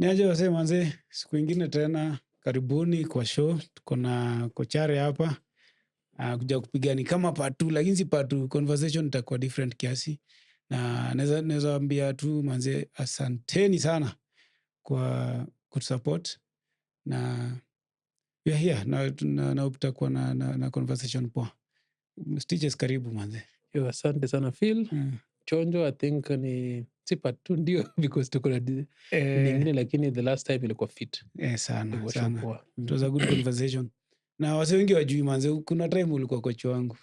Niaje wase manze, siku ingine tena karibuni kwa show. Tuko na kochare hapa. Kuja kupiga ni kama part 2 lakini si part 2, conversation itakuwa different kiasi. Na naweza ambia tu manze asanteni sana kwa kutusupport na we are here na tutakuwa na conversation poa. Stitches karibu manze. Yo, asante sana Phil. Chonjo, I think ni si part 2 ndio because tuko na nyingine lakini the last time ilikuwa fit. Sana. Ilikuwa Sana. poa. It was a good conversation. Na wase wengi wajui manze, kuna time ulikuwa kocha wangu.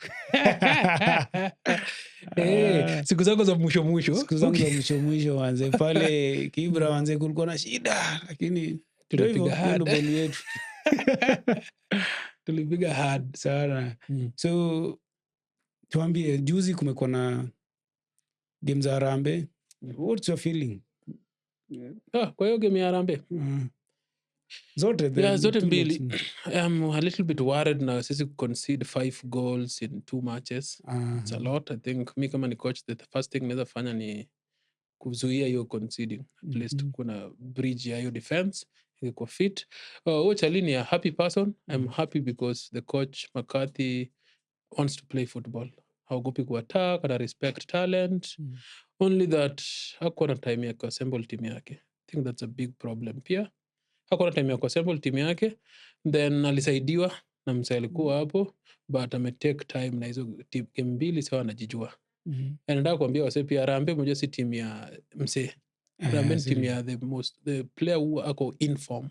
Siku zako za mwisho. Siku zangu za mwisho manze, pale Kibra manze kulikuwa na shida, lakini tulipiga hard. Ndio boli yetu. Tulipiga hard sana. So tuambie, juzi kumekuwa na game za Harambee. What's your feeling? Kwa hiyo game ya Harambee. Zote mbili. I'm a little bit worried now. Sisi concede 5 goals in 2 matches. It's a lot. I think mi kama ni coach, the first thing naweza fanya ni kuzuia hiyo conceding. At least kuna bridge ya hiyo defense. Iko fit. Chali ni a happy person. I'm happy because the coach McCarthy wants to play football. Haogopi kuattack, ana respect talent. Only that hakuwa na time ya kuassemble team yake. I think that's a big problem pia. Hakuwa na time ya kuassemble team yake. Then alisaidiwa na msee alikuwa hapo, but take time na hizo game mbili sawa anajijua. Nataka kuambia wase pia Harambee mmoja si team ya msee. Harambee ni team ya the player who ako in form.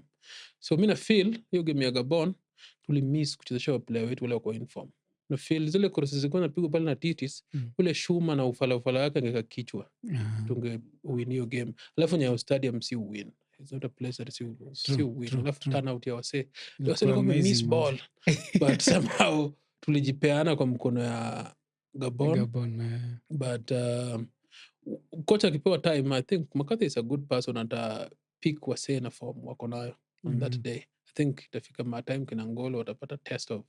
So mimi na feel hiyo game ya Gabon tulimiss kuchezesha player wetu wale wako in form. Na feel zile crosses zilikuwa napigwa pale na Titis, ule Shuma na ufala yake angeka kichwa. Tunge win hiyo game. Alafu Nyayo Stadium si win. It's not a place that si win. Alafu turn out ya wase. Wase walikuwa miss ball. But somehow tulijipeana kwa mkono ya Gabon. But coach akipewa time, I think McCarthy is a good person ata pick wase na form wako nayo on that day. I think itafika time kina Ngolo watapata test of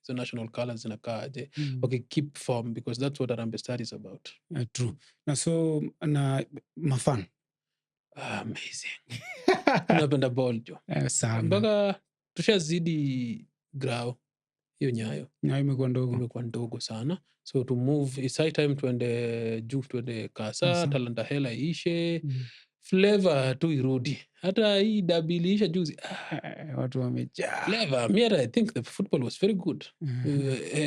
the national colors inakaaje. Okay, keep form because that's what Harambee Stars is about. True. Na so na mafan. Amazing. Tunapenda ball jo. Sana. Mpaka tushazidi grao hiyo Nyayo. Nyayo imekuwa ndogo sana. So to move, it's high time tuende Kasa, talanta hela ishe. Flavor tu irudi. Hata hii dabi iliisha juzi. Watu wamejaa. Flavor, I think the football was very good.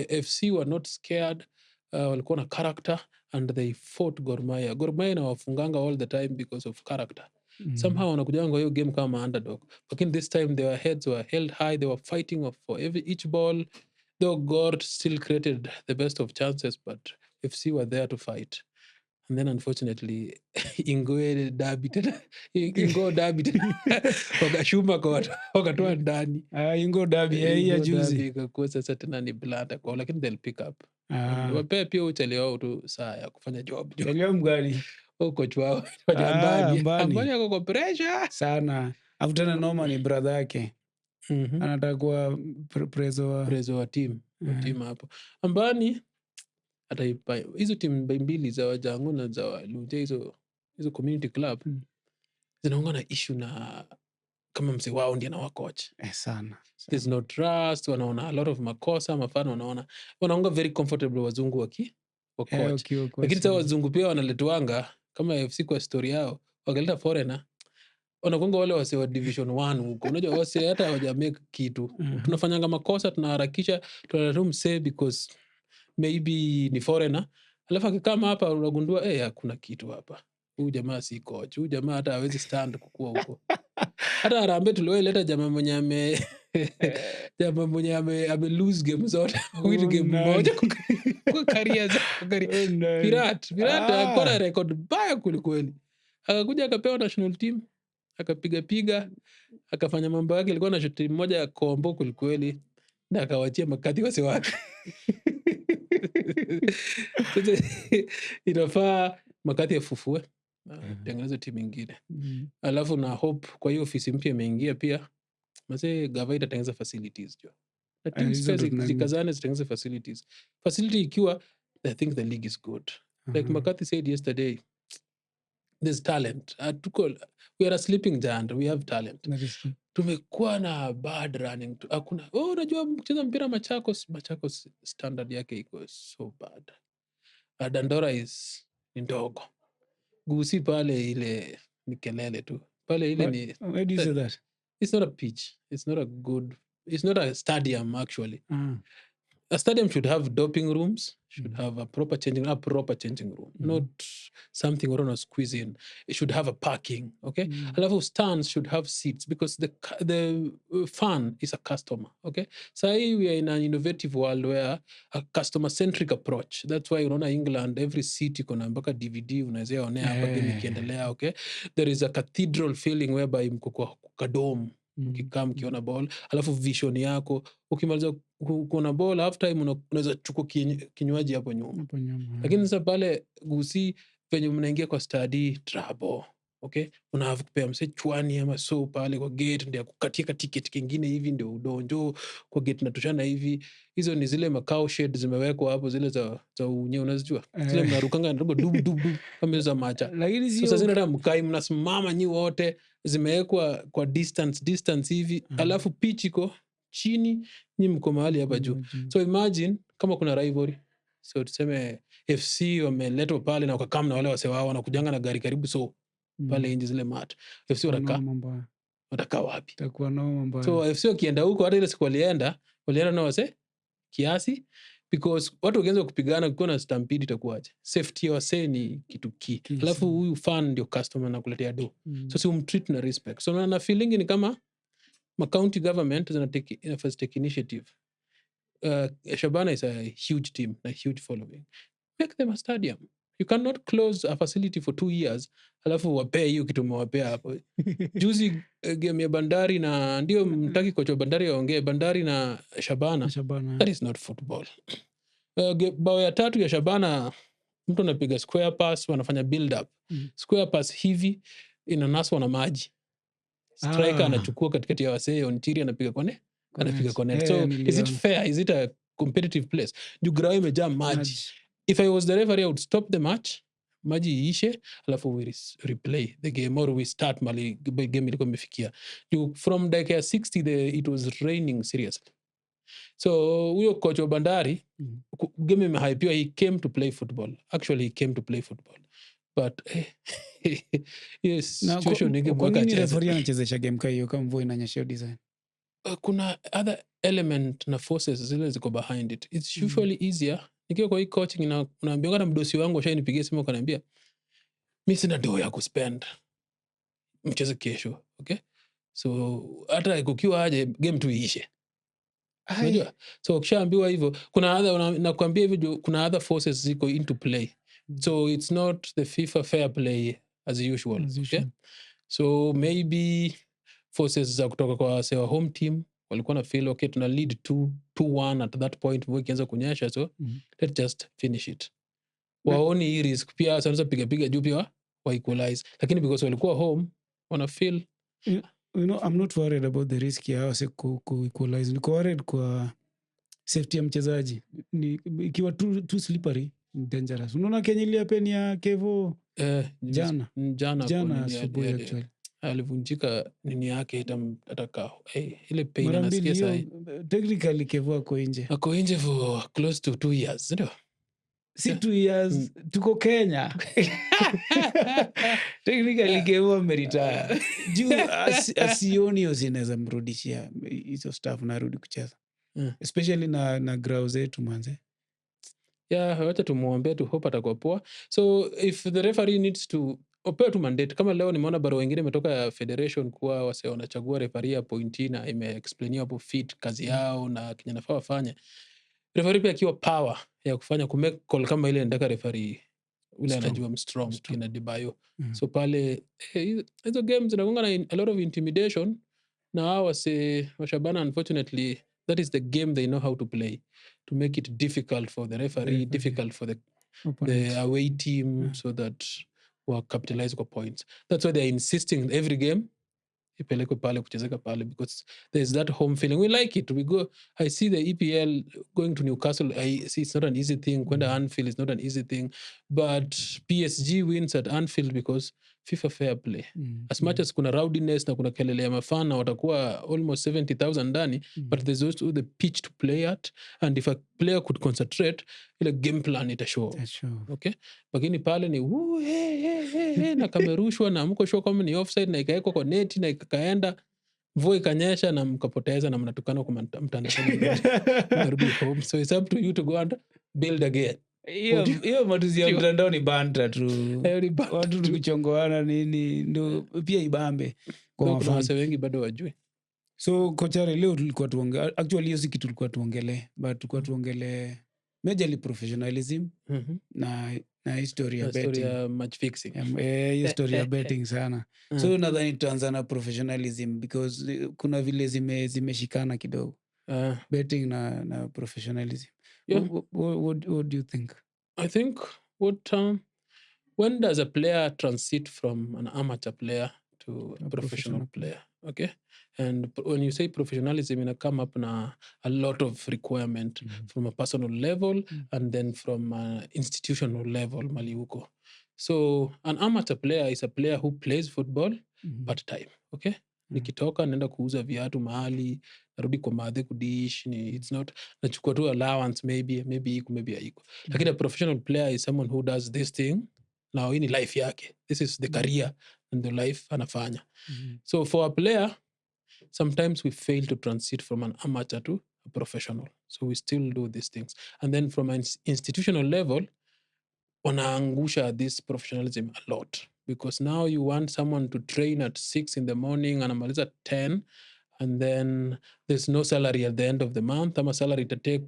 FC were not scared. Walikuwa na character and they fought Gor Mahia. Gor Mahia na wafunganga all the time because of character. Somehow wanakujanga hiyo game kama underdog. But in this time their heads were held high. They were fighting for each ball. Though God still created the best of chances, but FC were there to fight. And then unfortunately Ingo derby tena wakashuma kwa wakatoa ndani. Ingo derby ya juzi kwa sasa tena ni blanda kwa, lakini they'll pick up. Wapea pia uchali wao tu saa ya kufanya job. Leo mgani coach wao ambani yako kwa pressure sana. After noma ni brother yake. Anataka kuwa prezo wa team hapo. Ambani hata hizo timu mbili za Wajangu na za Waluje, hizo community club zinaonga na issue na kama mse wao ndiye na coach sana. There's no trust, wanaona a lot of makosa, mafano wanaonga very comfortable wazungu wa coach. Lakini sasa wazungu pia wanaletwanga kama FC kwa story yao, wakaleta foreigner wanakonga wale wase wa division 1 huko. Unajua wase hata hawajamake kitu. Tunafanyanga makosa, tunaharakisha, tunaleta mse because maybe ni foreigner. Alafu akikama hapa unagundua hakuna kitu hapa. Huyu jamaa si coach. Huyu jamaa hata hawezi stand kukua huko. Hata Harambee tuliwaileta jamaa mwenye ame lose game zote. Win game moja kwa career zake. Pirat akona record baya kweli. Akakuja akapewa national team. Akapiga akafanya mambo yake. Ilikuwa na shoti moja ya combo kweli na akawachia McCarthy wase wake. Inafaa McCarthy afufue tengeneza timu nyingine. Alafu na hope kwa hiyo ofisi mpya imeingia pia mase Gavaida tengeneza facilities jo. Na teams zikazane zitengeneza facilities. Facility ikiwa, I think the league is good. Like McCarthy said yesterday, there's talent. We are a sleeping giant, we have talent. Tumekuwa na bad running. Hakuna, unajua kucheza mpira Machakos standard yake iko so bad. Dandora is ndogo. Gusi pale ile ni kelele tu. Pale ile ni... Why do you say that? It's not a pitch. It's not a stadium actually. A stadium should have doping rooms, should have a proper changing room, not something we're going to squeeze in. It should have a parking, okay? A level stands should have seats because the fan is a customer, okay? So we are in an innovative world where a customer-centric approach. That's why unaona England, every city kuna mpaka DVD unaweza onea hapa game ikiendelea, okay? There is a cathedral feeling whereby mko kwa kadom. Ukikaa mkiona ball, alafu vision yako, ukimaliza kuona ball, half time unaweza chukua kinywaji hapo nyuma. Lakini sasa pale Gusi, venye mnaingia kwa study, trouble, okay? Unahave kupea mse chwani ama so pale kwa gate, ndio kukatia ticket kingine hivi, ndio udonjo kwa gate natushana hivi. Hizo ni zile makao shade zimewekwa hapo, zile za unye unazijua. Zile mnarukanga ndogo dub kama za macha. Sasa zile hata mkai mnasimama nyi wote, zimewekwa kwa distance hivi, alafu pitch iko chini, nyi mko mahali hapa juu. So imagine kama kuna rivalry. So tuseme FC wameletwa pale na wakakaa na wale wase wao wanakujanga na gari karibu so pale nje zile mat. FC watakaa wapi? Itakuwa noma mbaya. So FC wakienda huko, hata ile siku walienda na wase kiasi, because watu wakianza kupigana kukiwa na stampede itakuwaje? Safety ya wase ni kitu key. Alafu huyu fan ndio customer na kuletea do. So si umtreat na respect. So na feeling ni kama county government first take initiative. Shabana is a huge team, a huge following. Make them a stadium. You cannot close a facility for 2 years alafu wapee hiyo kitu mwapea hapo. Juzi game ya Bandari na ndio mtaki kocha Bandari aongee, Bandari na Shabana. That is not football. Bao ya 3 ya Shabana, mtu anapiga square pass, wanafanya build up. Square pass hivi inanaswa na maji. Striker anachukua katikati ya wasee, Ontiri anapiga connect. So is it fair? Is it a competitive place? Jugrao imejaa maji. If I was the referee, I would stop the match. Maji iishe, alafu we replay the game or we start mali game ilikuwa imefikia. From dakika 60 it was raining seriously. So huyo coach wa Bandari, game imehypewa, he came to play football. Actually he came to play football. But yes, situation ni kwa nini referee anachezesha game kama hiyo kama mvua inanyesha design? Kuna other element na forces zile ziko behind it. It's usually easier. Nikiwa kwa hii coaching na unaambia kana mdosi wangu ashanipigia simu akaniambia mimi sina doa ya kuspend. Mcheze kesho, okay? So hata kukiwa aje game tu iishe. Unajua? So ukishaambiwa hivyo, kuna other nakwambia hivyo, kuna other forces ziko into play. So it's not the FIFA fair play as usual, okay? So maybe forces za kutoka kwa sewa home team walikuwa na feel okay, tuna lead 2-1 at that point, mwe kianza kunyesha, so let's just finish it. Waoni hii risk pia sanaweza piga juu pia wa equalize, lakini because walikuwa home wana feel you know, I'm not worried about the risk ya wase ku equalize. Niko worried kwa safety ya mchezaji. Ikiwa too slippery, dangerous. Unaona Kenya ile peni ya Kevo jana asubuhi actually. Alivunjika nini yake ataka ile pain anasikia sasa. Technically Kevo ako nje for close to 2 years, ndio. Si 2 years tuko Kenya. Technically Kevo ameritaya. Juu asioni zinaweza mrudishia hizo staff na rudi kucheza. Especially na grau zetu manze. Yeah, wacha tumuombe tu hope atakuwa poa. So if the referee needs to opewa tu mandate, kama leo nimeona barua wengine imetoka ya federation kuwa wase wanachagua referee appointee na imeexplainiwa hapo fit kazi yao na kenye nafaa wafanye. Referee pia akiwa power ya kufanya kumake call kama ile ndaka referee ule anajua strong kina Dibayo. So pale hizo games zinagonga na a lot of intimidation na hao wase wa Shabana, unfortunately that is the game they know how to play, to make it difficult for the referee, difficult for the away team, so that we'll capitalize on points. That's why they're insisting every game ipelekwe pale kuchezeka pale, because there's that home feeling. We like it. We go, I see the EPL going to Newcastle. I see it's not an easy thing. Kwenda Anfield is not an easy thing, but PSG wins at Anfield because FIFA fair play. As much as kuna rowdiness na kuna kelele ya mafana watakuwa almost 70,000 ndani, but there's also the pitch to play at, and if a player could concentrate, ile game plan itashow. Okay? Lakini pale ni hey, na kamerushwa na mko show kama ni offside na ikaekwa kwa neti na ikaenda, mvua ikanyesha na mkapoteza na mnatukana kwa mtandaoni. Mnarudi home. So it's up to you to go and build again. Hiyo matuzi ya mtandao ni banta tu. Watu tukichongoana nini ndo pia ibambe kwa kuna wase wengi bado wajui. So kochare, leo tulikuwa tuongele, actually hiyo si kitu tulikuwa tuongele, but tulikuwa tuongele majorly professionalism na history ya betting. Story ya match fixing. History ya betting sana. So nadhani tutaanza na professionalism because kuna vile zimeshikana kidogo. Betting na professionalism. Yeah. What do you think? I think when does a player transit from an amateur player to a professional player? Okay. And when you say professionalism, it come up na a lot of requirement from a personal level and then from an institutional level, maliuko. So an amateur player is a player who plays football part time. Okay. Nikitoka naenda kuuza viatu mahali, narudi kwa madhe kudish, it's not nachukua tu allowance, maybe haiko. Lakini a professional player is someone who does this thing now in life yake. This is the career and the life anafanya. So for a player, sometimes we fail to transit from an amateur to a professional. So we still do these things. And then from an institutional level, wanaangusha this professionalism a lot. Because now you want someone to train at 6 in the morning and anamaliza 10, and then there's no salary at the end of the month. Ama salary to take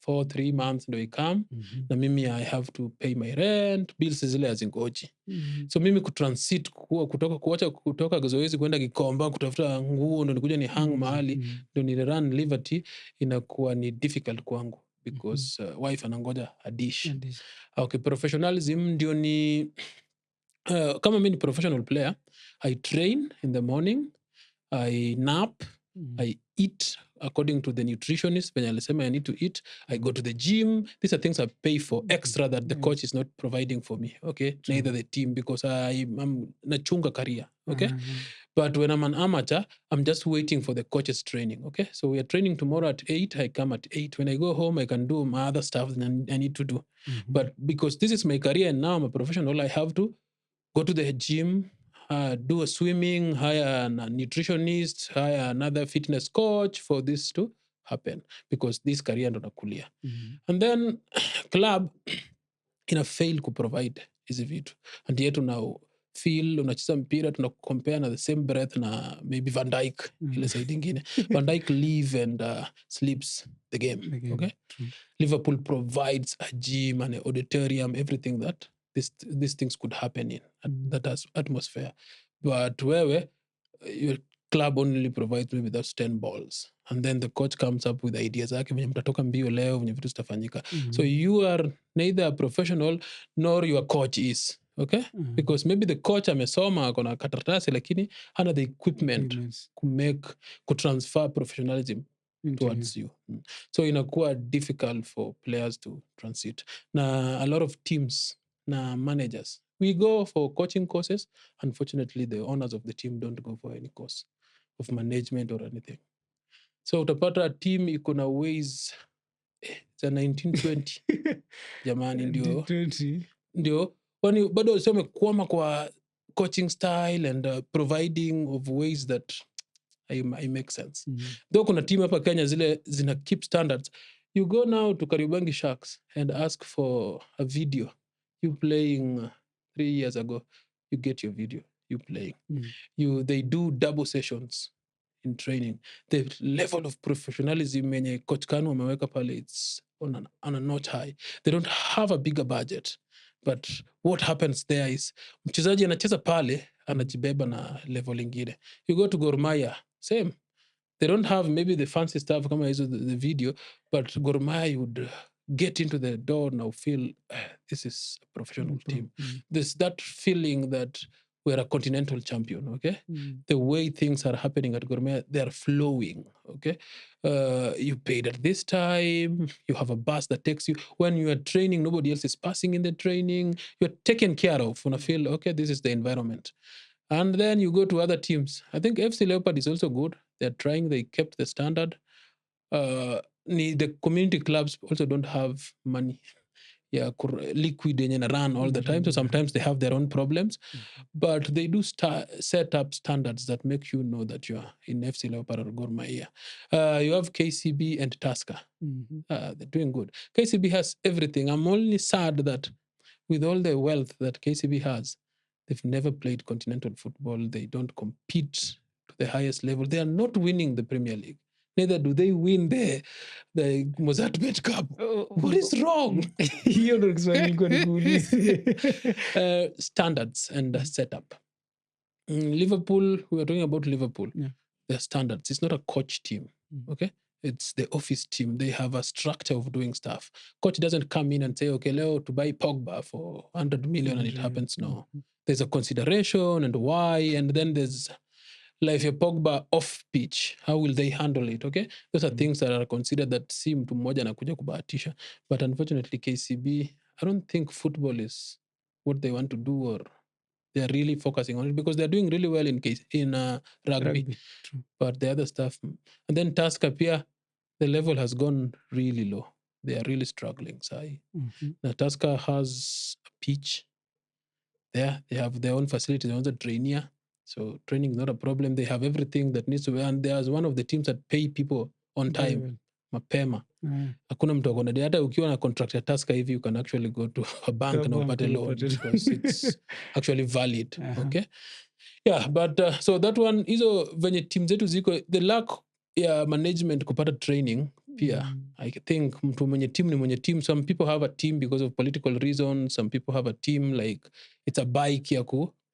3 months ndo ikam. Na mimi I have to pay my rent, bills zile hazingoji. So mimi kutransit kutoka zoezi kwenda Gikomba kutafuta nguo ndo nikuja ni hang mahali ndo ni run liberty, inakuwa ni difficult kwangu because wife anangoja a dish. Okay, professionalism ndio ni kama mimi ni professional player, I train in the morning, I nap, I eat according to the nutritionist when alisema I need to eat, I go to the gym. These are things I pay for extra that the coach is not providing for me, okay? Neither the team, because I'm nachunga career, okay? But when I'm an amateur, I'm just waiting for the coach's training, okay? So we are training tomorrow at 8, I come at 8. When I go home, I can do my other stuff that I need to do. But because this is my career and now I'm a professional, I have to go to the gym, do a swimming, hire a nutritionist, hire another fitness coach for this to happen, because this career ndo nakulia. And then club ina fail ku provide hizi vitu. And yet now feel unacheza mpira tunakucompare na the same breath na maybe Van Dijk ile side ingine. Van Dijk live and sleeps the game. Okay? Liverpool provides a gym and an auditorium, everything that these things could happen in that atmosphere. But wewe, your club only provides maybe those 10 balls. And then the coach comes up with ideas zake venye mtatoka mbio leo, venye vitu zitafanyika. So you are neither a professional nor your coach is. Okay? Because maybe the coach amesoma akona karatasi lakini hana the equipment ku transfer professionalism towards you. So inakuwa difficult for players to transit. Na a lot of teams na managers, we go for coaching courses. Unfortunately, the owners of the team don't go for any course of management or anything. So utapata team iko na ways za 1920 jamani, ndio wani bado useme kuama kwa coaching style and providing of ways that I make sense. Though kuna team hapa Kenya zile zina keep standards. You go now to Kariobangi Sharks and ask for a video. You playing 3 years ago, you get your video, you playing. They do double sessions in training. The level of professionalism yenye Coach Kanu ameweka pale, it's on a notch high. They don't have a bigger budget. But what happens there is mchezaji anacheza pale anajibeba na level ingine. You go to Gor Mahia, same. They don't have maybe the fancy stuff kama hizo the video, but Gor Mahia would get into the door now, feel this is a professional team. There's that feeling that we're a continental champion, okay? The way things are happening at Gor Mahia, they're flowing, okay? You paid at this time, you have a bus that takes you. When you are training, nobody else is passing in the training. You're taken care of when I feel, okay, this is the environment. And then you go to other teams. I think FC Leopard is also good. They're trying, they kept the standard. The community clubs also don't have money. Yeah, liquid and run all the time. So sometimes they have their own problems, but they do set up standards that make you know that you are in FC Leopard or Gor Mahia. You have KCB and Tusker. They're doing good. KCB has everything. I'm only sad that with all the wealth that KCB has, they've never played continental football. They don't compete to the highest level. They are not winning the Premier League. Neither do they win the Mozartbet Cup. What is wrong? Standards and setup. Liverpool, we were talking about Liverpool. Yeah. Their standards. It's not a coach team, okay? It's the office team. They have a structure of doing stuff. Coach doesn't come in and say, okay, Leo, to buy Pogba for 100 million and it happens. No. There's a consideration and why, and then there's like a Pogba off pitch. How will they handle it? Okay, those are things that are considered that si mtu mmoja anakuja kubahatisha. But unfortunately, KCB, I don't think football is what they want to do, or they are really focusing on it, because they're doing really well in rugby. But the other stuff, and then Tusker Pia, the level has gone really low. They are really struggling. Now Tusker has a pitch there. They have their own facilities. They want a trainer. So training is not a problem. They have everything that needs to be. And there's one of the teams that pay people on time. Mapema. Hakuna mtu akona. Hata ukiwa na contract ya Tusker hivi, you can actually go to a bank and upate loan because it's actually valid. Okay? Yeah, but so that one, hizo venye team zetu ziko, the lack ya management kupata training pia. I think mtu mwenye team ni mwenye team. Some people have a team because of political reasons. Some people have a team like it's a bike ya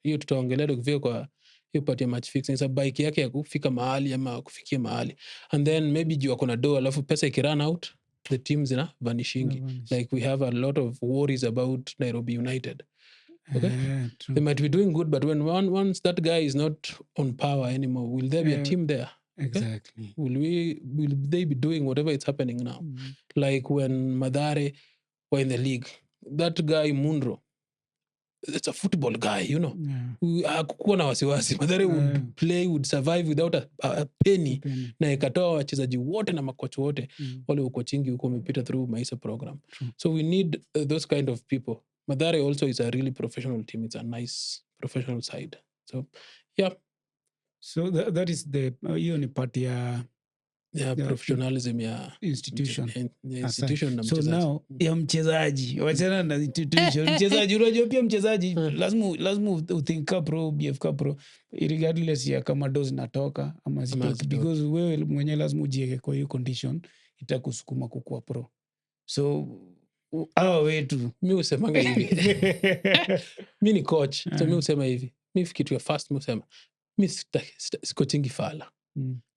hiyo tutaongelea dokivyo kwa hiyo part ya match fixing. It's a bike yake ya kufika mahali ama kufikia mahali. And then maybe juu wako na do, alafu pesa ikirun out, the teams ina vanishingi. Like we have a lot of worries about Nairobi United. Okay? They might be doing good, but when once that guy is not on power anymore, will there be a team there? Okay? Exactly. Will they be doing whatever is happening now? Like when Mathare were in the league, that guy Munro, it's a football guy, you know. Hakukuwa na wasiwasi. Mathare would play, would survive without a penny. Na ikatoa wachezaji wote na makocha wote wale ukochingi huko wamepita through Maisa program. So we need those kind of people. Mathare also is a really professional team. It's a nice professional side. So yeah. So that is the hiyo ni part ya professionalism ya institution. Institution na mchezaji. So now ya mchezaji, wachana na institution. Mchezaji, unajua pia mchezaji lazima uthink pro, BF pro, regardless ya kama dozi natoka ama zitoki, because wewe mwenye lazima ujieke kwa hiyo condition itakusukuma kukua pro. So wetu mi usemanga hivi. Mi ni coach, so mi usema hivi. Mi kitu ya first mi usema mi coachingi fala.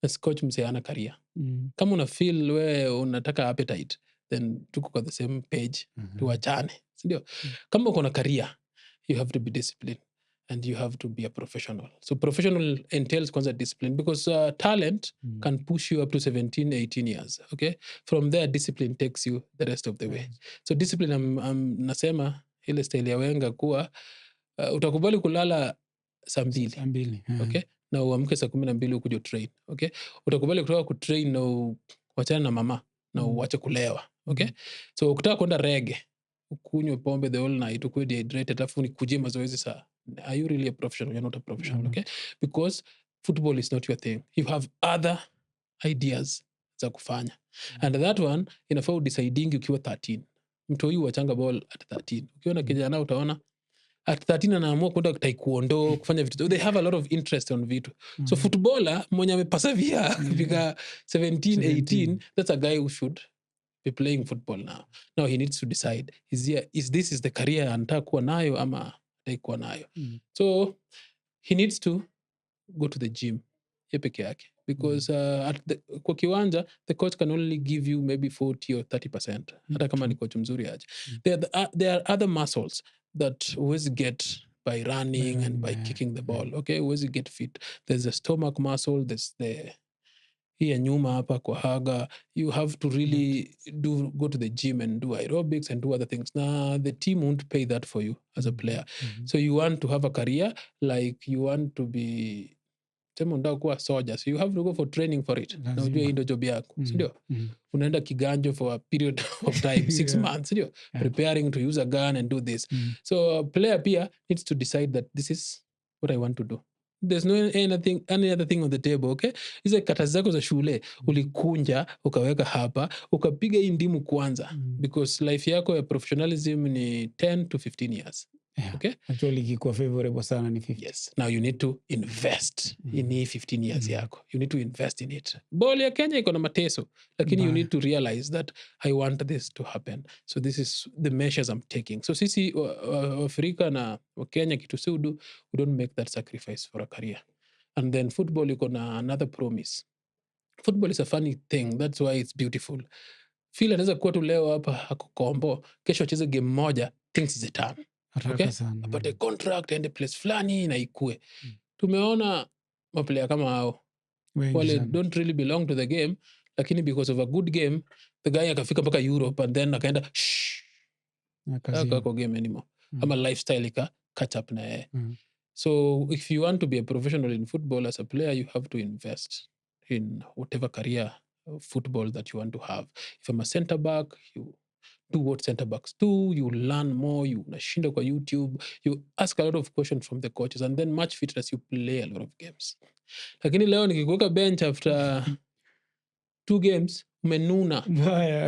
Na coach mse ana career. Kama una feel we unataka appetite, then tuko kwa the same page, tuachane. Sindio? Kama uko na career, you have to be disciplined and you have to be a professional. So professional entails kwanza discipline, because talent can push you up to 17, 18 years. Okay? From there, discipline takes you the rest of the way. So discipline, nasema ile style ya Wenga kuwa utakubali kulala saa mbili. Okay? Na uamke saa 12 ukuje train. Okay? Utakubali kutoka kutrain na wachana na mama na uache kulewa. Okay? So ukitaka kwenda rege, ukunywe pombe the whole night, ukue dehydrated, alafu nikujie mazoezi saa. Are you really a professional? You're not a professional. Okay? Because football is not your thing. You have other ideas za kufanya. And that one inafaa udeciding ukiwa 13. Mtoi wachanga ball at 13. Ukiona kijana utaona at 13 anaamua kwenda taekwondo, kufanya vitu. They have a lot of interest on vitu. So footballer mwenye amepasavia fika 17, 18, that's a guy who should be playing football now. Now he needs to decide, is this the career anataka kuwa nayo ama ataikuwa nayo. So he needs to go to the gym peke yake, because kwa kiwanja the coach can only give you maybe 40 or 30%. Hata kama ni coach mzuri aje. There are other muscles that always get by running and by kicking the ball. Okay, huwezi get fit. There's the stomach muscle, there's the hii ya nyuma hapa kwa haga. You have to really go to the gym and do aerobics and do other things. Now the team won't pay that for you as a player. So you want to have a career, like you want to be sema unataka kuwa soldier, so you have to go for training for it. Na ujue hii ndio job yako, sindio? Unaenda kiganjo for a period of time, 6 months, sindio? Preparing to use a gun and do this. So a player pia needs to decide that this is what I want to do. There's no any other thing on the table, okay? Hizo kata zako za shule ulikunja ukaweka hapa ukapiga hii ndimu kwanza, because life yako ya professionalism ni 10 to 15 years. Okay? Actually kikuwa favorable sana ni 50. Yes. Now you need to invest in hii 15 years yako. You need to invest in it. Ball ya Kenya iko na mateso, lakini you need to realize that I want this to happen. So this is the measures I'm taking. So sisi Afrika na Kenya kitu si we don't make that sacrifice for a career. And then football iko na another promise. Football is a funny thing. That's why it's beautiful. Feel anaweza kuwa tu leo hapa hakukombo, kesho acheze game moja, things is a turn. Okay? Apate contract, ende place flani na ikue. Tumeona maplayer kama hao. Wale don't really belong to the game, lakini because of a good game, the guy akafika mpaka Europe and then akaenda akako game anymore. Ama lifestyle ika catch up na yeye. So if you want to be a professional in football as a player, you have to invest in whatever career of football that you want to have. If I'm a center back, you do what center backs do, you learn more, you unashinda kwa YouTube, you ask a lot of questions from the coaches, and then match fitness, you play a lot of games. Lakini leo nikikuweka bench after 2 games, umenuna,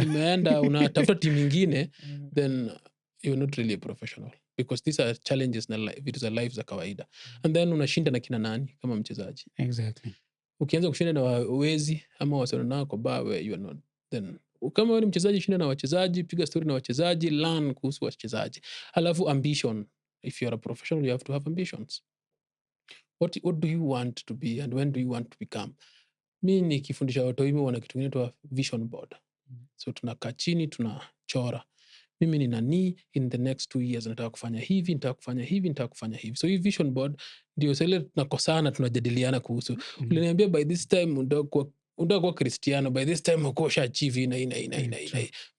umeenda unatafuta timu nyingine, then you're not really a professional, because these are challenges na vitu za life za kawaida. And then unashinda na kina nani kama mchezaji? Exactly. Ukianza kushinda na wezi ama wasio nao kwa bar where you are not, then kama wewe ni mchezaji, shinda na wachezaji, piga story na wachezaji, learn kuhusu wachezaji. Alafu ambition. If you're a professional, you have to have ambitions. What do you want to be and when do you want to become? Mimi nikifundisha watu hivi wana kitu kinaitwa vision board. So tunakaa chini, tunachora. Mimi ni nani in the next 2 years, nataka kufanya hivi, nataka kufanya hivi, nataka kufanya hivi. So hii vision board ndio sasa tunakosana, tunajadiliana kuhusu. Uliniambia by this time unataka kuwa Cristiano, by this time uko achieve ina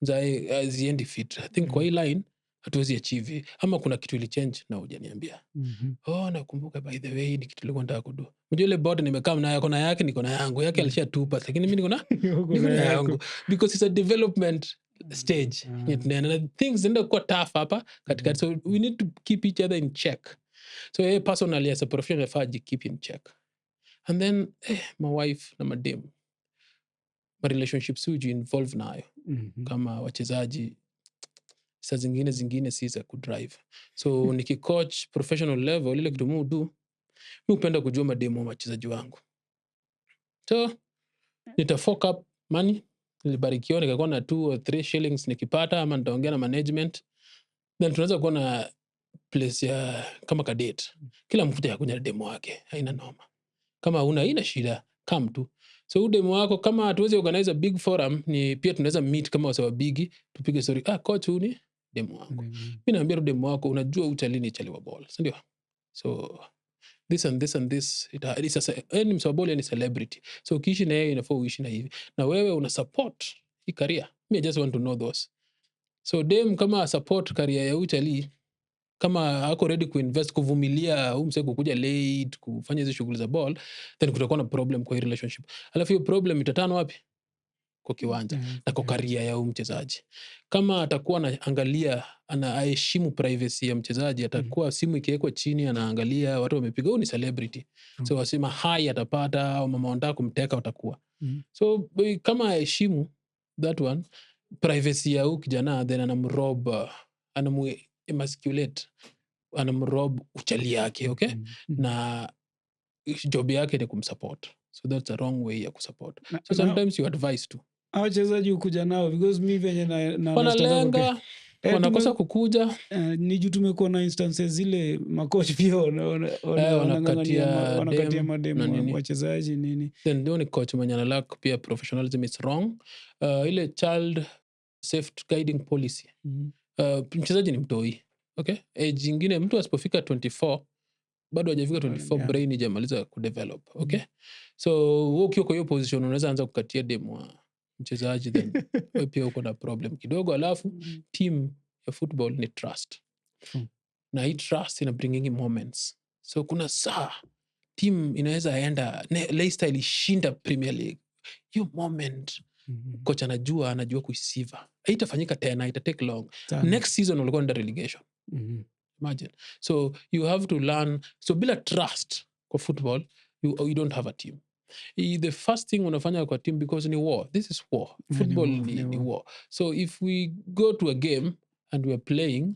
mzae aziendi fit. I think kwa hii line hatuwezi achieve, ama kuna kitu ili change na hujaniambia. Nakumbuka by the way ni kitu nilikuwa nataka kudu. Unajua ile board nimekaa nayo, kona yake niko na yangu, yake alishatupa, lakini mimi niko na yangu, because it's a development stage. And things zinaenda kuwa tough hapa katikati, so we need to keep each other in check. So personally as a professional I keep in check. And then my wife na madem, my relationships huju involve nayo. Kama wachezaji saa zingine si za kudrive. So nikicoach professional level, ile kitu mimi hupenda kujua madem wa wachezaji wangu. So nita fork up money, nilibarikiwa nikakuwa na 2 or 3 shillings nikipata, ama nitaongea na management, then tunaweza kuwa na place ya kama kadate. Kila mtu yakuja na demo wake, haina noma. Kama una ina shida, come tu. So demo wako kama hatuwezi organize a big forum, ni pia tunaweza meet kama wasawa bigi, tupige story. Coach huyu ni demo wangu. Mimi naambia demo wako, unajua uchalini chaliwa ball, sindio? So this and this and this, ni msaboli ni celebrity. So ukiishi na yeye inafaa uishi na hivi. Na wewe una support hii career. Me I just want to know those. So dem kama support career ya uchali, kama hako ready kuinvest, kuvumilia mse kukuja late, kufanya hizo shughuli za ball, then kutakuwa na problem kwa hii relationship. Alafu hiyo problem itatana wapi? Kwa kiwanja na kwa career ya mchezaji. Kama atakuwa anaangalia, anaheshimu privacy ya mchezaji, atakuwa simu ikiwekwa chini anaangalia watu wamepiga, ni celebrity. So wasema hai atapata, au mama wanataka kumteka watakuwa. So kama aheshimu that one, privacy ya kijana, then anamrob, emasculate, anamrob uchali yake, okay? Na job yake ni kumsupport. So that's a wrong way ya kusupport. So sometimes you advise to. Wachezaji ukuja nao, because mi venye na wanalenga, wanakosa kukuja. Ni juu tumekuwa na instances zile makochi pia wanakatia mademu wachezaji nini. Then ndio ni coach mwenye analak pia professionalism is wrong. Ile child safe guiding policy. Mchezaji ni mtoi. Okay, age ingine mtu asipofika 24 bado hajafika 24 Yeah. brain ijamaliza kudevelop. Okay, so wewe ukiwa kwa hiyo position unaweza anza kukatia demu wa mchezaji, then wewe pia uko na problem kidogo. Alafu team ya football ni trust, na hii trust ina bringing moments. So kuna saa team inaweza enda Leicester ilishinda Premier League, hiyo moment coach anajua kuisiva, haitafanyika tena, ita take long. Next season walikuwa under relegation. Imagine. So you have to learn. So bila trust kwa football, you don't have a team. The first thing unafanya kwa team, because ni war. This is war. Football ni war. So if we go to a game and we are playing,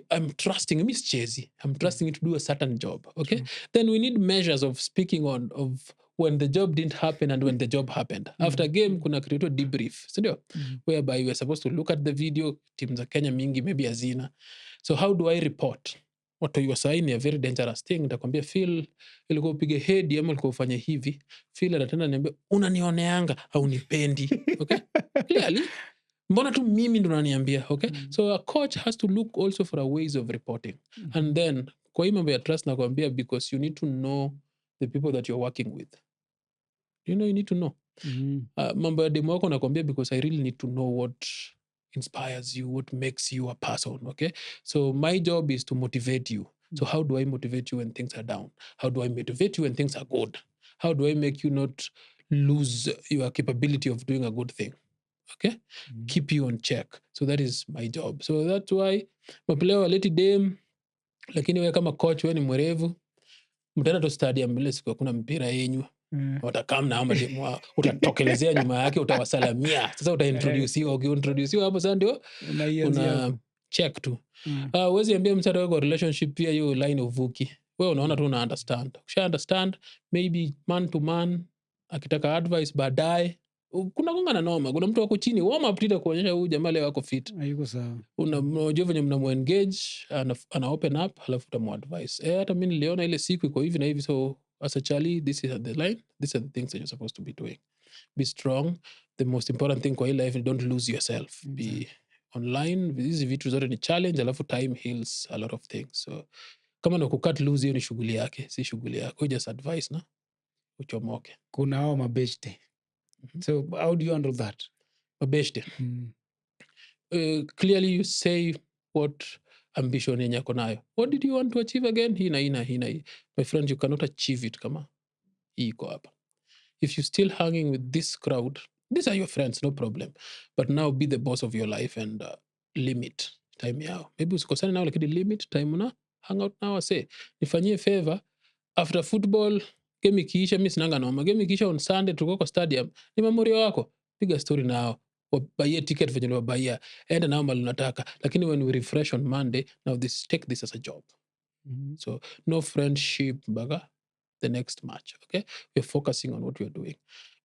I'm trusting Miss Chezi. I'm trusting you to do a certain job. Okay. Then we need measures of speaking on of when the job didn't happen and when the job happened. After game, kuna created debrief. So whereby we are supposed to look at the video. Teams za Kenya mingi maybe hazina. So how do I report? What you assign a very dangerous thing. Nitakwambia Phil, ilikuwa upige head ama ilikuwa ufanye hivi. Phil atatenda niambia unanioneanga au nipendi. Okay? Clearly, mbona tu mimi ndo naniambia. Okay? So a coach has to look also for a ways of reporting. And then kwa hii mambo ya trust nakwambia, because you need to know the people that you're working with. You need to know. Mambo ya demo wako nakwambia because I really need to know what inspires you, what makes you a person. Okay, so my job is to motivate you. So how do I motivate you when things are down? How do I motivate you when things are good? How do I make you not lose your capability of doing a good thing? Okay, keep you on check. So that is my job. So that's why maplayer waleti dem, lakini wewe kama coach wewe ni mwerevu, mtaenda to stadium mbele siku hakuna mpira yenyu. Watakam na ama demo, utatokelezea nyuma yake, utawasalamia. Sasa utaintroduce ukiintroduce hapo sasa ndio una check tu. Uwezi ambia msada wako relationship pia hiyo line uvuki. Wewe unaona tu una understand. Ukisha understand, maybe man to man, akitaka advice baadaye, kuna konga na noma. Kuna mtu wako chini, warm up tita kuonyesha huyu jamaa leo wako fit. Hayuko sawa. Unajua venye mnamuengage, ana open up, halafu utamuadvise. Hata mimi niliona ile siku iko hivi na hivi, so as a Charlie, this is the line. These are the things that you're supposed to be doing. Be strong. The most important thing kwa hii life, don't lose yourself. Be online. Hizi vitu zote ni challenge, alafu time heals a lot of things. So kama na kukat lose hiyo ni shughuli yake, si shughuli yako. Just advice na uchomoke. Kuna hao mabeshte. So how do you handle that? Mabeshte. Clearly you say what ambition yenye yako nayo. What did you want to achieve again? Hina. My friend, you cannot achieve it kama hii iko hapa. If you're still hanging with this crowd, these are your friends, no problem. But now be the boss of your life and limit time yao. Maybe usikosane nao lakini limit time na hang out nao. Say, nifanyie favor, after football, game ikiisha, mimi sinanga noma. Game ikiisha on Sunday, tuko kwa stadium, ni memoria wako. Piga story nao. Wabaie ticket venye wabaia. Enda nao mali unataka. Lakini when we refresh on Monday, now take this as a job. So no friendship baga the next match. Okay, we're focusing on what we're doing.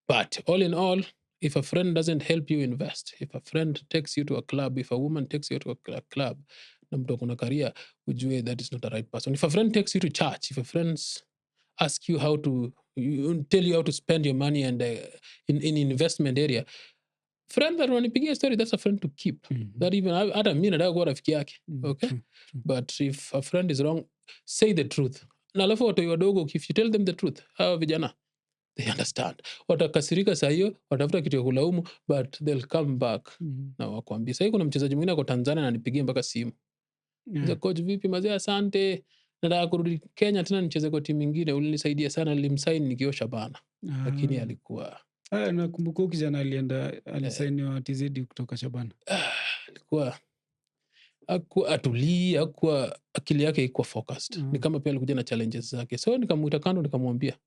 But all in all, if a friend doesn't help you invest, if a friend takes you to a club, if a woman takes you to a club, na mtu akona career, ujue that is not the right person. If a friend takes you to church, if a friends ask you how to, tell you how to spend your money and in investment area, friend that wanipigia story, that's a friend to keep. That even hata mimi nataka kuwa rafiki yake. Okay? But if a friend is wrong, say the truth. Na alafu watu wadogo, if you tell them the truth, hawa vijana, they understand. Watakasirika saa hiyo, watafuta kitu ya kulaumu, but they'll come back na wakwambia. Sasa kuna mchezaji mwingine kwa Tanzania ananipigia mpaka simu. Sasa coach, vipi mazee, asante. Nataka kurudi Kenya tena nicheze kwa timu nyingine, ulinisaidia sana, nilimsign nikiwa Shabana. Lakini alikuwa nakumbuka kijana alisainiwa TZ kutoka Shabana. Alikuwa atulii, hakuwa akili yake ikuwa focused. Ni kama pia alikuja na challenges zake. So nikamuita kando, nikamwambia,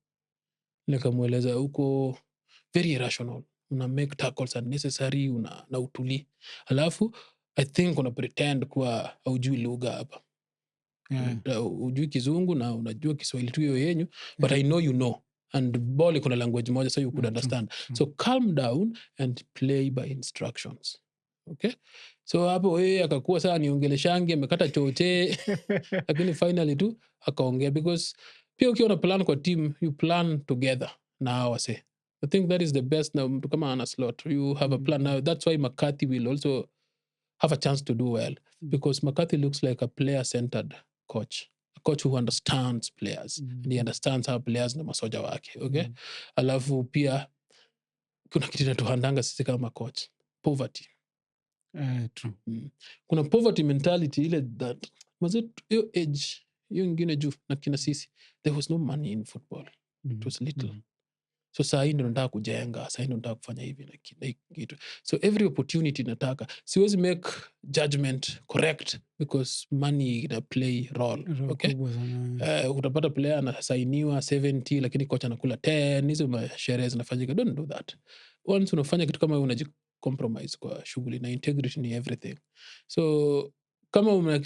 nikamueleza uko very irrational, una make tackles unnecessary, na utuli. Alafu I think una pretend kuwa haujui lugha hapa. Ujui Kizungu na unajua Kiswahili tu hiyo yenyu, but I know you know, and ball iko na language moja, so you could understand. So calm down and play by instructions. Okay, so hapo yeye akakuwa saa niongeleshange, amekata choche. Lakini finally tu akaongea, because pia ukiwa na plan kwa team, you plan together na wase. I think that is the best. Na mtu kama ana slot, you have a plan now. That's why McCarthy will also have a chance to do well, because McCarthy looks like a player-centered coach. A coach who understands players and he understands how players na masoja wake, okay? Alafu pia kuna kitu inatuhandanga sisi kama coach, poverty. True. Kuna poverty mentality ile that was it your age, hiyo ingine juu na kina sisi, there was no money in football. It was little. So saa hii ndio nataka kujenga, saa hii ndio nataka kufanya hivi na kitu. So every opportunity nataka. Siwezi make judgment correct because money ina play role. Okay? Utapata player anasainiwa 70 lakini kocha anakula 10, hizo sherehe zinafanyika. Don't do that. Once unafanya kitu kama unajicompromise kwa shughuli, na integrity ni everything. So kama una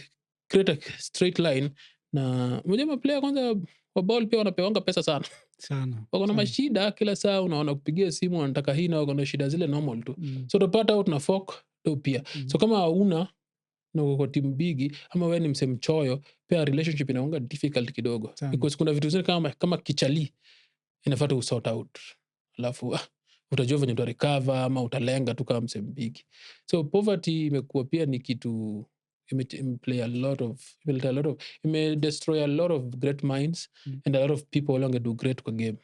create a straight line, na mmoja player kwanza wa ball pia wanapewanga pesa sana. Wako na mashida kila saa, unaona kupigia simu wanataka hii, na wako na shida zile normal tu. So utapata out na fork tu pia. So kama hauna na uko timu bigi ama wewe ni msemchoyo, pia relationship inakuwa difficult kidogo. Because kuna vitu zingine kama kichali inafuata usort out. Alafu utajua venye uta recover ama utalenga tu kama msembigi. So poverty imekuwa pia ni kitu play a lot of destroy a lot of great minds and a lot of people who do great kwa game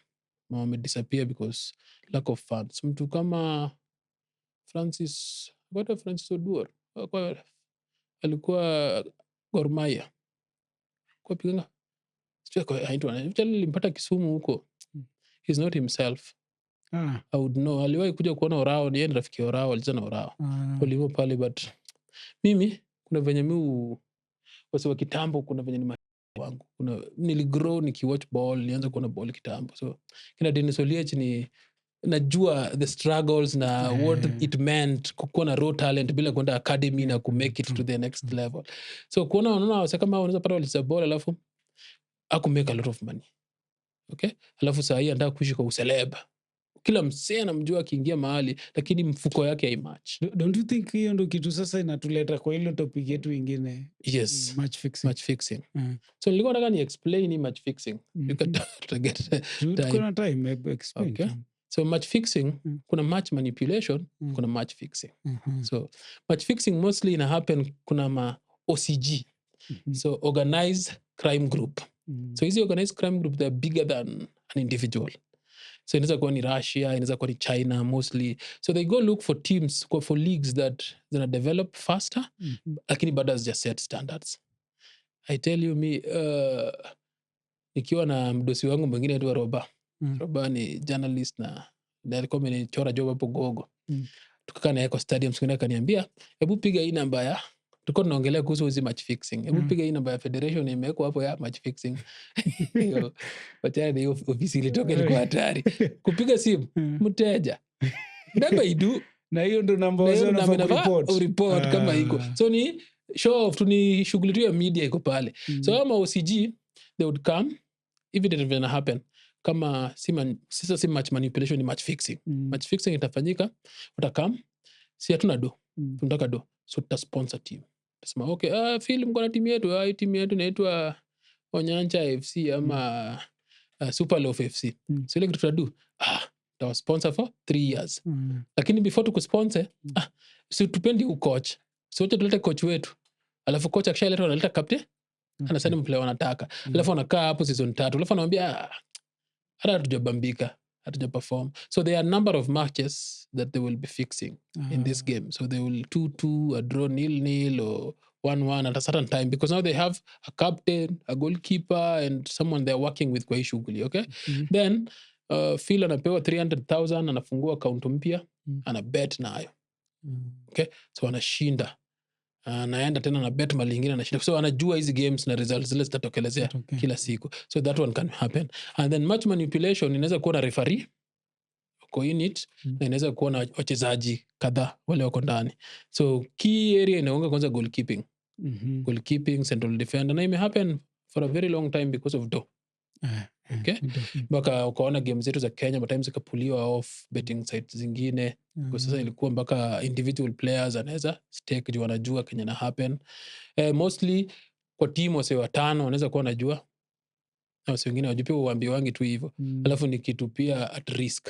disappear because lack of funds. Mtu kama Francis Oduor alikuwa Gor Mahia kwa pigana alimpata Kisumu huko. He's not himself. I would know. Aliwahi kuja kuona Orao, ni yeye rafiki Orao, alizana Orao polimo pale, but mimi kuna venye wasiwa kitambo, kuna venye ni wangu, niligrow nikiwatch ball, nianza kuona ball kitambo. So kina Dennis Oliech ni najua the struggles na what it meant kukuwa na raw talent bila kwenda academy na kumake it to the next level. So unaona wasa kama unaweza pata waliza ball alafu make a lot of money. Okay? Alafu saa hii anataka kuishi kwa useleb. Kila msee anamjua akiingia mahali, lakini mfuko yake haimatch. Don't you think hiyo ndio kitu sasa inatuleta kwa ile topic yetu ingine? Yes. Match fixing. So nilikuwa nataka ni explain hii match fixing. You can get time explain. Okay. So match fixing, kuna match manipulation, kuna match fixing. So match fixing mostly ina happen kuna ma OCG. So organized crime group. So hizi organized crime group, they're bigger than an individual. So inaweza kuwa ni Russia, inaweza kuwa ni China mostly. So they go look for teams, for leagues that develop faster, lakini bado just set standards. I tell you nikiwa na mdosi wangu mwingine anaitwa Roba. Roba ni journalist na alikuwa amenichora job hapo Gogo. Tukakaa naye kwa stadium, siku nyingine akaniambia, hebu piga hii namba ya, tulikuwa tunaongelea kuhusu hizi match fixing. Hebu piga hii namba ya federation imewekwa hapo ya match fixing. Wachana na hiyo ofisi ilitoka, ilikuwa hatari. Kupiga simu, mteja. Never do. Na hiyo ndo namba wazao report kama iko. So ni show off, ni shughuli tu ya media iko pale. So ama OCG, they would come, if it didn't happen, kama si match manipulation, ni match fixing. Match fixing itafanyika, utakam, si hatuna do, tunataka do. So tutasponsor team. Tasema, okay, film kwa timu yetu, timu yetu inaitwa Onyancha FC ama Super Love FC. So ile kitu tutadu, tawa sponsor for 3 years. Lakini before tukusponsor, si tupendi coach. So wacha tulete coach wetu. Alafu coach akishaleta analeta captain, anasema player wanataka. Alafu anakaa hapo season 3. Alafu anamwambia hata hatujabambika, hatujaperform. So there are a number of matches that they will be fixing in this game. So they will 2-2, a draw 0-0 or 1-1 at a certain time, because now they have a captain, a goalkeeper, and someone they're working with kwa hii shughuli, okay? Then Phil anapewa 300,000, anafungua account mpya, ana bet nayo. Okay? So anashinda. Naenda tena na bet mali nyingine anashinda. So anajua hizi games na results zile zitatokelezea kila siku. So that one can happen. And then match manipulation inaweza kuwa na referee kwa unit, na inaweza kuwa na wachezaji kadhaa wale wako ndani. So key area inaonga kwanza goalkeeping. Goalkeeping, central defender, na ime happen for a very long time because of do. Okay? Mpaka ukaona game zetu za Kenya but times ikapuliwa off betting sites zingine. Kwa sasa ilikuwa mpaka individual players anaweza stake juu wanajua Kenya na happen. Mostly kwa timu wase watano wanaweza kuwa wanajua, na wase wengine wajupia uambi wangi tu hivyo. Alafu ni kitu pia at risk.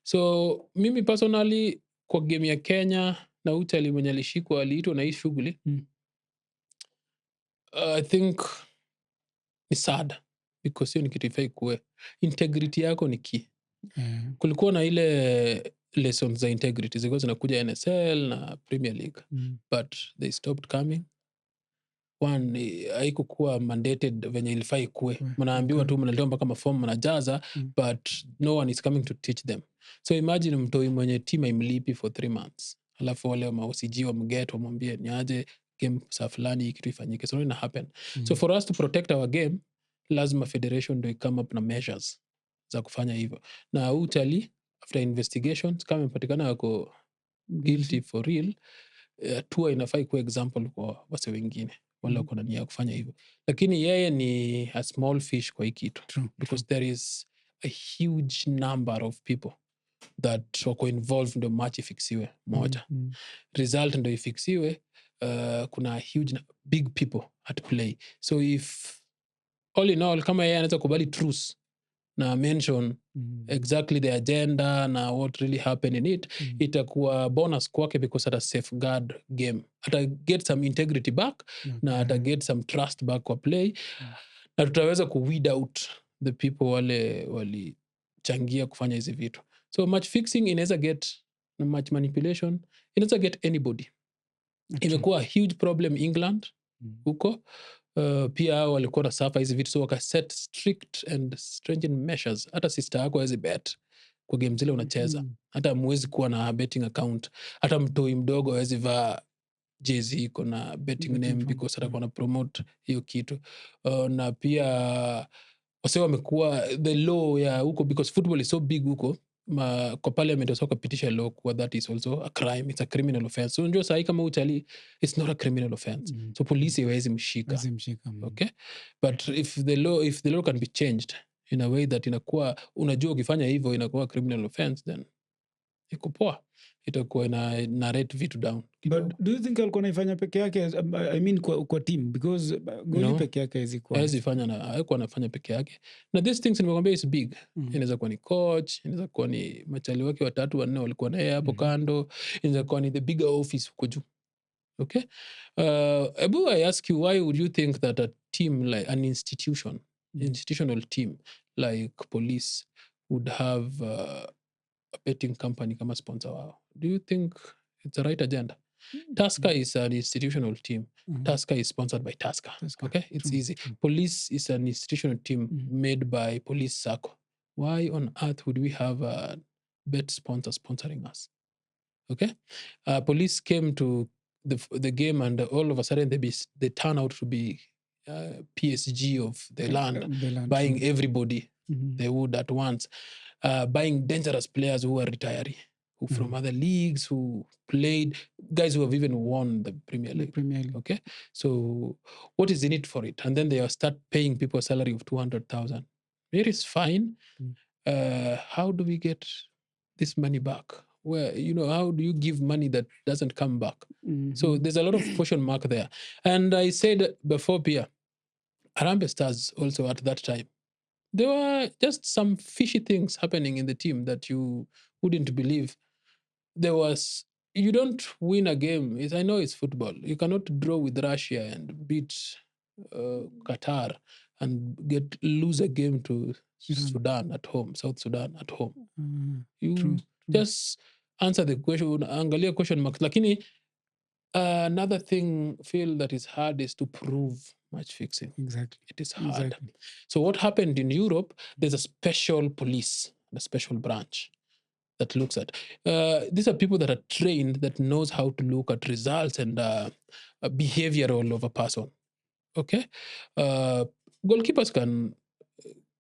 So mimi personally kwa game ya Kenya na utali mwenye alishikwa aliitwa na hii shughuli, I think ni sad because hiyo ni kitu ifai kuwe. Integrity yako ni key. Kulikuwa na ile lessons za integrity zilikuwa zinakuja NSL na Premier League, but they stopped coming. One, haikukuwa mandated venye ilifai kuwe. Mnaambiwa tu mnaletewa mpaka mafomu mnajaza, but no one is coming to teach them. So imagine mtoi mwenye team imlipi for 3 months. Alafu wale ma-OCG wamget wamwambie ni aje game saa fulani kitu ifanyike. So ina happen. So for us to protect our game, lazima federation ndio come up na measures za kufanya hivyo. Na utali after investigations kama imepatikana yako guilty for real, hatua inafai kuwa example kwa wase wengine wale wako na nia ya kufanya hivyo. Lakini yeye ni a small fish kwa hii kitu, because there is a huge number of people that wako involved ndio match ifiksiwe moja. Result ndio ifiksiwe, kuna huge big people at play. So if all in all, kama yeye anaweza kubali truth na mention exactly the agenda na what really happened in it, itakuwa bonus kwake because ata safeguard game. Ata get some integrity back na ata get some trust back kwa play. Na tutaweza weed out the people wale walichangia kufanya hizi vitu. So match fixing inaweza get, na match manipulation inaweza get anybody. Imekuwa huge problem England huko. Pia walikuwa na suffer hizi vitu, so waka set strict and stringent measures. Hata sister yako hawezi bet kwa game zile unacheza. Hata mwezi kuwa na betting account. Hata mtoi mdogo hawezi vaa jezi iko na betting name because atakuwa na promote hiyo kitu. Na pia wase wamekuwa the law ya huko, because football is so big huko, kwa parliament also kapitisha law kwa that is also a crime, it's a criminal offense. So ndio sahi kama utali, it's not a criminal offense. So police hawezi mshika. Okay? But if the law can be changed in a way that inakuwa, unajua ukifanya hivyo inakuwa criminal offense, then iko poa. Itakuwa ina narrate vitu down. But do you think alikuwa naifanya peke yake? I mean kwa team, because goli peke yake hawezi fanya na haikuwa anafanya peke yake. Na these things nimekwambia is big. Inaweza kuwa ni coach, inaweza kuwa ni machali wake 3 4 walikuwa naye hapo kando, inaweza kuwa ni the bigger office huko juu. Okay? Abu, I ask you, why would you think that a team like an institutional team like police would have a betting company kama sponsor wao? Do you think it's the right agenda? Tusker is an institutional team. Tusker is sponsored by Tusker. Okay? It's easy. Police is an institutional team made by Police Sacco. Why on earth would we have a bet sponsor sponsoring us? Okay? Police came to the game and all of a sudden they turn out to be PSG of the land, buying everybody they would at once, buying dangerous players who are retiree, who from other leagues, who played, guys who have even won the Premier League. Okay? So what is in it for it? And then they start paying people a salary of 200,000. It is fine. How do we get this money back? Where, how do you give money that doesn't come back? So there's a lot of question mark there. And I said before, Pia, Harambee Stars also at that time, there were just some fishy things happening in the team that you wouldn't believe. You don't win a game. I know it's football. You cannot draw with Russia and beat Qatar and lose a game to Sudan at home, South Sudan at home. True. Just answer the question, angalia question marks. Lakini another thing feel that is hard is to prove match fixing. Exactly. It is hard. Exactly. So what happened in Europe, there's a special police, a special branch that looks at. These are people that are trained, that knows how to look at results and behavioral of a person. Okay? Goalkeepers can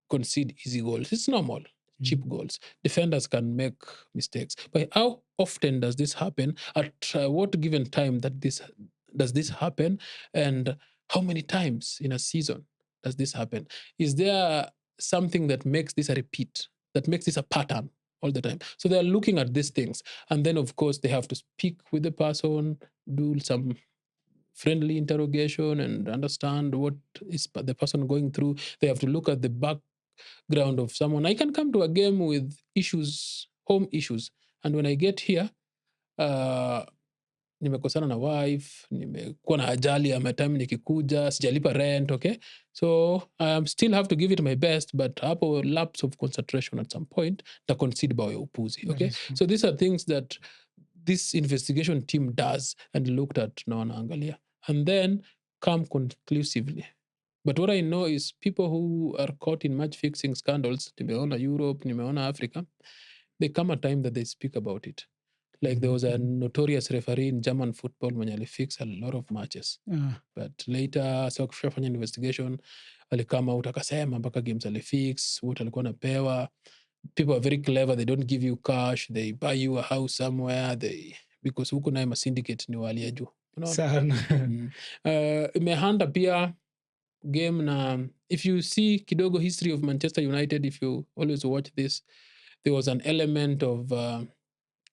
concede easy goals. It's normal. Cheap goals. Defenders can make mistakes. But how often does this happen? At what given time does this happen? And how many times in a season does this happen? Is there something that makes this a repeat, that makes this a pattern all the time? So they're looking at these things. And then, of course, they have to speak with the person, do some friendly interrogation and understand what is the person going through. They have to look at the background of someone. I can come to a game with issues, home issues, and when I get here, nimekosana na wife, nimekuwa na ajali ya my time nikikuja, sijalipa rent, okay? So still have to give it my best, but hapo lapse of concentration at some point ta concede bao ya upuzi, okay? So these are things that this investigation team does and looked at na wanaangalia and then come conclusively. But what I know is people who are caught in match fixing scandals, nimeona Europe, nimeona Africa, they come a time that they speak about it. Like there was a notorious referee in German football mwenye alifix a lot of matches. But later, so kufanya investigation, alikama out akasema mpaka games alifix, what alikuwa napewa. People are very clever, they don't give you cash, they buy you a house somewhere, because huko naye syndicate ni wali ya juu. Sana. Imehanda pia game na, if you see kidogo history of Manchester United, if you always watch this, there was an element of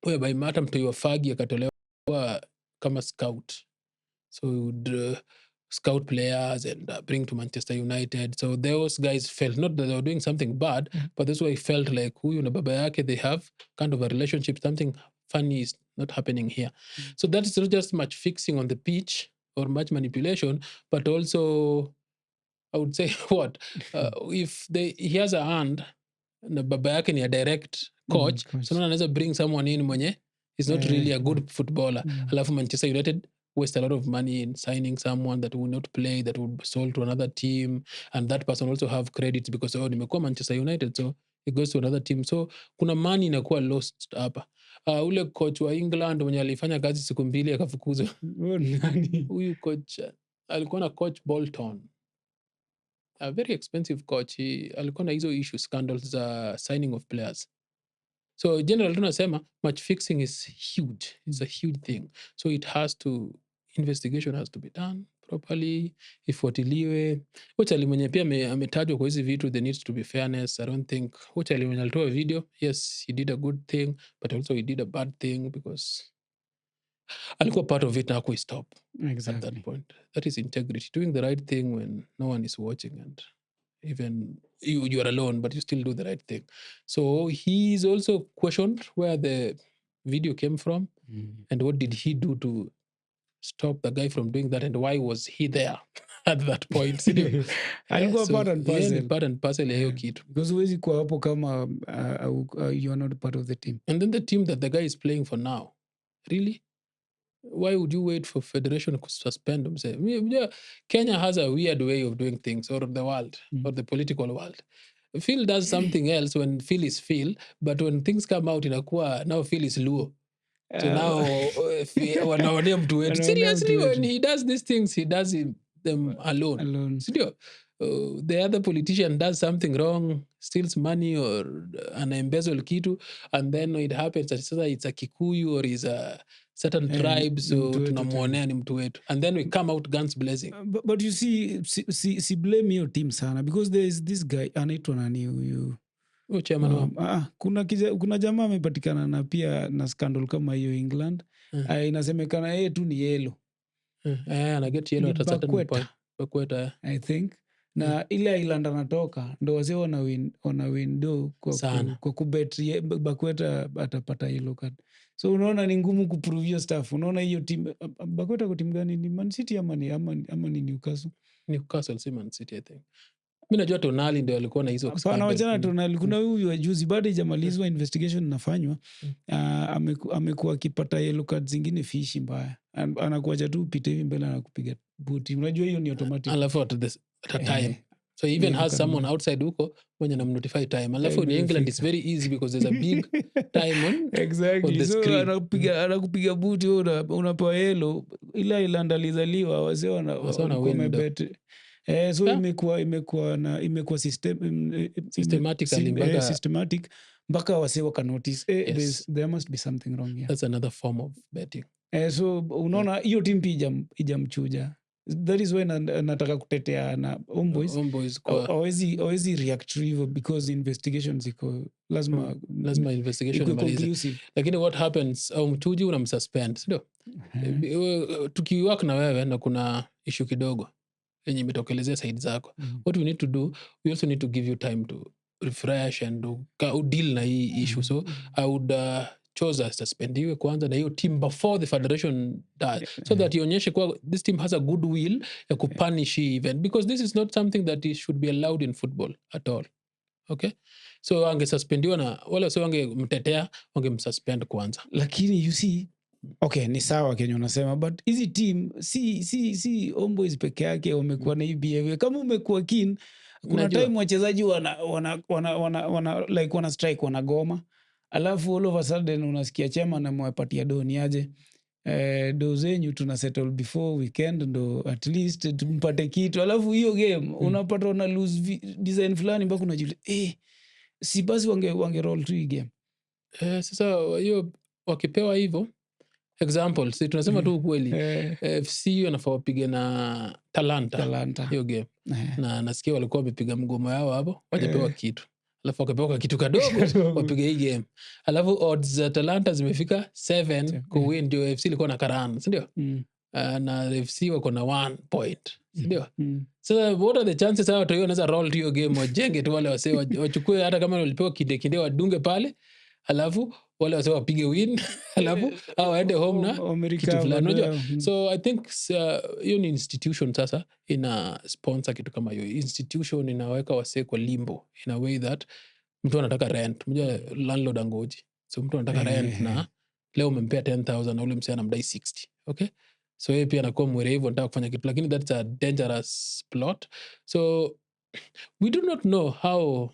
whereby Mata Mtoiwa Fagi akatolewa kama scout. So he would scout players and bring to Manchester United. So those guys felt, not that they were doing something bad, but that's why I felt like huyu na baba yake, they have kind of a relationship, something funny is not happening here. So that is not just much fixing on the pitch or much manipulation, but also, I would say, what? If he has a hand, na baba yake ni a direct coach. So no anaweza bring someone in mwenye is not really a good footballer. Alafu Manchester United waste a lot of money in signing someone that will not play, that will be sold to another team, and that person also have credits because nimekuwa Manchester United, so it goes to another team. So kuna money inakuwa lost hapa. Ule coach wa England mwenye alifanya kazi siku 2 akafukuzwa. Huyu coach alikuwa na coach Bolton, a very expensive coach. Alikuwa na hizo issue scandals za signing of players. So general tunasema match fixing is huge. It's a huge thing. So investigation has to be done properly, ifuatiliwe. Wote mwenye pia ametajwa kwa hizi vitu, there needs to be fairness. I don't think wote mwenye alitoa video, yes, he did a good thing, but also he did a bad thing because alikuwa part of it na hakuistop. Exactly. At that point. That is integrity. Doing the right thing when no one is watching and even you are alone, but you still do the right thing. So he is also questioned where the video came from and what did he do to stop the guy from doing that and why was he there at that point. Alikuwa part and parcel. Yeah, part and parcel ya hiyo kitu. Because huwezi kuwa hapo kama you are not part of the team. And then the team that the guy is playing for now, really? Why would you wait for federation to suspend them? Say, Kenya has a weird way of doing things, or the world, or the political world. Phil does something else when Phil is Phil, but when things come out inakuwa, now Phil is Luo. So now wanaonea mtu wetu. Seriously, when he does these things, he does them alone. The other politician does something wrong, steals money or an embezzle kitu, and then it happens that it's a Kikuyu or is a certain tribe, so tunamuonea ni mtu wetu. And then we come out guns blazing. But you see blame your team sana, because there is this guy, anaitwa nani huyu? Chairman kuna jamaa amepatikana na pia na scandal kama hiyo England. Inasemekana yeye tu ni yellow. Ana get yellow at a certain point. Bakweta. I think. Na ile Island anatoka ndo wazee wana window kwa kubet Bakweta atapata yellow card. So unaona ni ngumu kuprove hiyo stuff. Unaona hiyo team Bakweta kwa timu gani, ni Man City ama ni Newcastle? Newcastle, si Man City I think. Mimi najua Tonali ndio alikuwa na hizo scandal. Wajana Tonali kuna huyu juzi bado hajamalizwa investigation inafanywa. Amekuwa akipata yellow cards zingine fishi mbaya. Anakuacha tu upite hivi mbele na kupiga buti. Unajua hiyo ni automatic. Alafu at a time. So he even has someone outside huko mwenye anamnotify time. Alafu in England it's very easy because there's a big time on exactly. On the so screen. Anakupiga buti unapewa yellow. Ila Island alizaliwa wazee wamebet. So imekuwa systematic mpaka wase waka notice there must be something wrong here. That's another form of betting. So unaona hiyo team ijamchuja. That is why nataka kutetea na Homeboys hawezi react hivyo because investigations iko lazima investigation imalize. Lakini what happens au mchuji unamsuspend, sio? Tukiwork na wewe na kuna issue kidogo yenye imetokelezea side zako. What we need to do, we also need to give you time to refresh and deal na hii issue. So I would chose suspendiwe kwanza na hiyo team before the federation does, so that ionyeshe kwa this team has a good will ya kupunish hii event, because this is not something that it should be allowed in football at all. Okay, so angesuspendiwa na wala so wangemtetea, wangemsuspend kwanza. Lakini you see, okay, ni sawa Kenya unasema, but hizi team si Homeboys peke yake wamekuwa na hii behavior. Kama umekuwa keen, kuna time wachezaji wana strike, wana goma, alafu all of a sudden unasikia chema na mwapatia doni aje, do zenyu tuna settle before weekend ndo at least tumpate kitu, alafu hiyo game unapata una lose design fulani mpaka unajiuliza si basi wange roll tu hii game. Sasa hiyo wakipewa hivyo example, si tunasema tu ukweli, FC wanafaa wapige na Talanta hiyo game, na nasikia walikuwa wamepiga mgomo yao hapo, wajapewa kitu, alafu wakapewa kitu kadogo wapige hii game, alafu odds za Talanta zimefika 7 kuwin, ndio FC ilikuwa na Karan, si ndio? Na FC wako na 1 point, si ndio? Sasa what are the chances hao watu wanaweza roll hiyo game, wajenge tu wale wase wachukue, hata kama walipewa kinde wadunge pale, alafu wale wase wapige win, alafu au waende home na kitu fulani, unajua. So I think hiyo ni institution sasa ina sponsor kitu kama hiyo. Institution inaweka wase kwa limbo in a way that mtu anataka rent, unajua landlord angoji, so mtu anataka rent na leo umempea 10,000 na ule msee anamdai 60, okay? So yeye pia anakuwa mwerevu, anataka kufanya kitu, lakini that's a dangerous plot. So we do not know how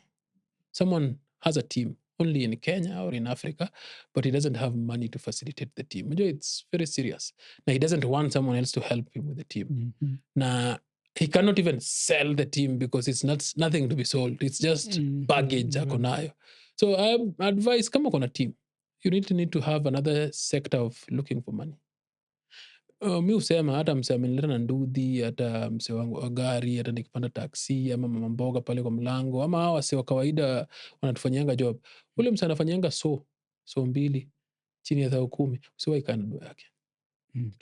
someone has a team only in Kenya or in Africa, but he doesn't have money to facilitate the team. It's very serious. Now, he doesn't want someone else to help him with the team. Now, he cannot even sell the team because it's nothing to be sold. It's just baggage akonayo. So I advise, kama kona team, you need to have another sector of looking for money. Mi usema hata mse amenileta na ndudhi, hata mse wangu wa gari, hata nikipanda taksi ama mama mboga pale kwa mlango, ama hawa wase wa kawaida wanatufanyanga job, ule mse anafanyanga so 2 chini ya 10,000, usiwahi kaa na dua yake,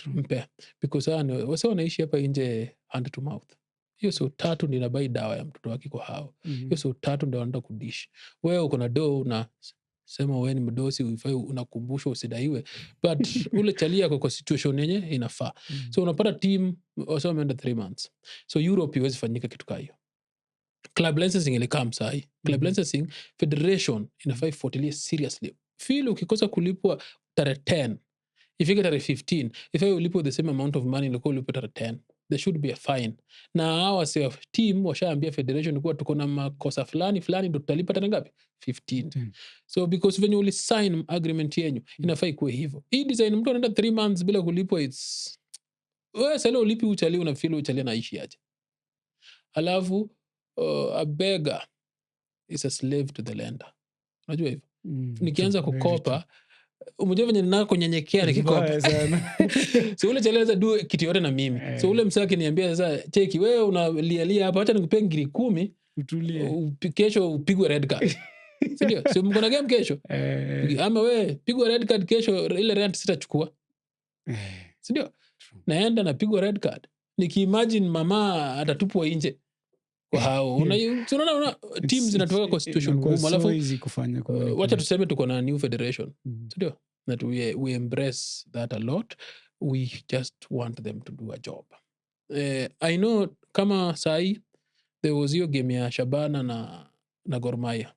mpe, because wase wanaishi hapa nje hand to mouth. Hiyo so 3 ndio nabai dawa ya mtoto wake kwa hao. Hiyo so 3 ndio anaenda kudish. Wewe uko na do na sema wewe ni mdosi, ufai unakumbushwa usidaiwe, but ule chalia kwa situation yenye inafaa. So unapata team wasa wameenda 3 months. So Europe iwezi fanyika kitu kama hiyo. Club licensing ile kama sai. Club licensing federation inafaa ifuatilie seriously. Feel ukikosa kulipwa tarehe 10, ifike tarehe 15, ifai ulipwe the same amount of money ilikuwa ulipwe tarehe 10. There should be a fine. Na hawa sio team washaambia federation kuwa tuko na makosa fulani ndio tutalipa tena ngapi? 15. So because when you sign agreement yenyu inafaa ikuwe hivyo. Hii design mtu anaenda 3 months bila kulipwa, it's wewe sasa ulipi uchali, una feel uchali na ishi aje. Alafu a beggar is a slave to the lender. Unajua hivyo? Nikianza kukopa umejua venye nako nyenyekea nikikopa sana. So ule chaleza do kitu yote na mimi. So ule msaki niambia sasa, cheki wewe unalialia hapa, acha nikupe ngiri 10 utulie, kesho upigwe red card. Sindio? So mko na game kesho, ama wewe pigwa red card kesho, ile rent sitachukua. Sindio? Naenda napigwa red card, nikiimagine mama atatupwa nje kwa hao. Unaona teams zinatoka kwa situation ngumu, alafu wacha tuseme tuko na new federation, sindio? That we embrace that a lot. We just want them to do a job. I know kama sai there was hiyo game ya Shabana na Gor Mahia.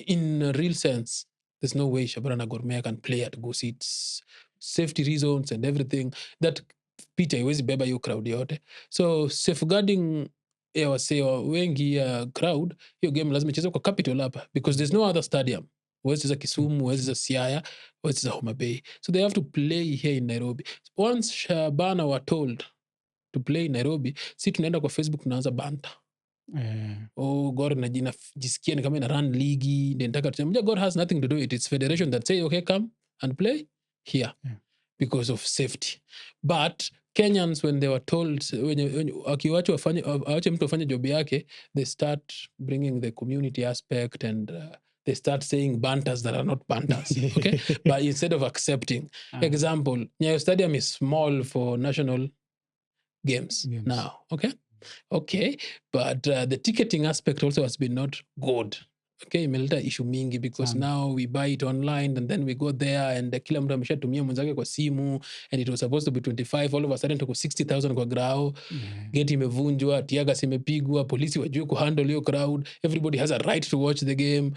In a real sense, there's no way Shabana na Gor Mahia can play at Go Seats. Safety reasons and everything. That Peter iwezi beba hiyo crowd yote. So safeguarding ya wase wengi ya crowd, hiyo game lazima ichezwe kwa capital hapa, because there's no other stadium. Wezi za Kisumu, wezi za Siaya, wezi za Homa Bay. So they have to play here in Nairobi. Once Shabana were told to play in Nairobi, si tunaenda kwa Facebook tunaanza banta. Gor najisikia ni kama ina run ligi, nitaka tuseme God has nothing to do with it. It's federation that say okay, come and play here because of safety. But Kenyans, when they were told, akiwacha awache mtu afanye job yake, they start bringing the community aspect and they start saying banters that are not banters. Okay? But instead of accepting. Example, Nyayo Stadium is small for national games now. Okay? Okay. But the ticketing aspect also has been not good. okay, imeleta issue mingi because now we buy it online and then we go there and kila mtu ameshatumia mwenzake kwa simu and it was supposed to be 25, all of a sudden tuko 60,000 kwa grao. Gate imevunjwa, tiagas imepigwa, polisi wajui kuhandle hiyo crowd, everybody has a right to watch the game.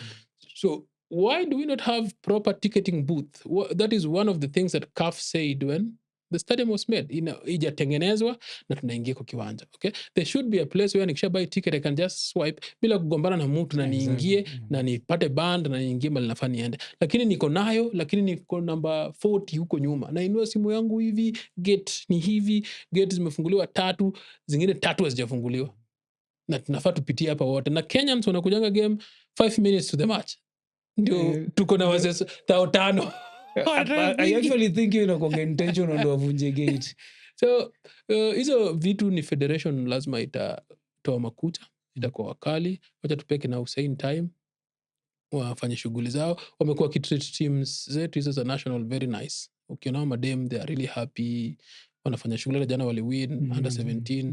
So why do we not have proper ticketing booth? That is one of the things that CAF said when the stadium was made. Ijatengenezwa na tunaingia kwa kiwanja. Okay? There should be a place where nikisha buy ticket I can just swipe bila kugombana na mtu na niingie na nipate band na niingie mali nafaa niende. Lakini niko nayo, lakini niko number 40 huko nyuma. Na inua simu yangu hivi, gate ni hivi, gate zimefunguliwa 3, zingine 3 hazijafunguliwa. Na tunafaa tupitie hapa wote. Na Kenyans wanakujanga game 5 minutes to the match. Ndio tuko na wazee 5,000. I actually think you know intention ndo wavunje gate. So hizo vitu ni federation lazima itatoa makuta, itakuwa wakali, wacha tupeke na Hussein time wafanye shughuli zao. Wamekuwa kitreat teams zetu hizo za national very nice. Ukiona madem they are really happy, wanafanya shughuli. Jana wali win under 17.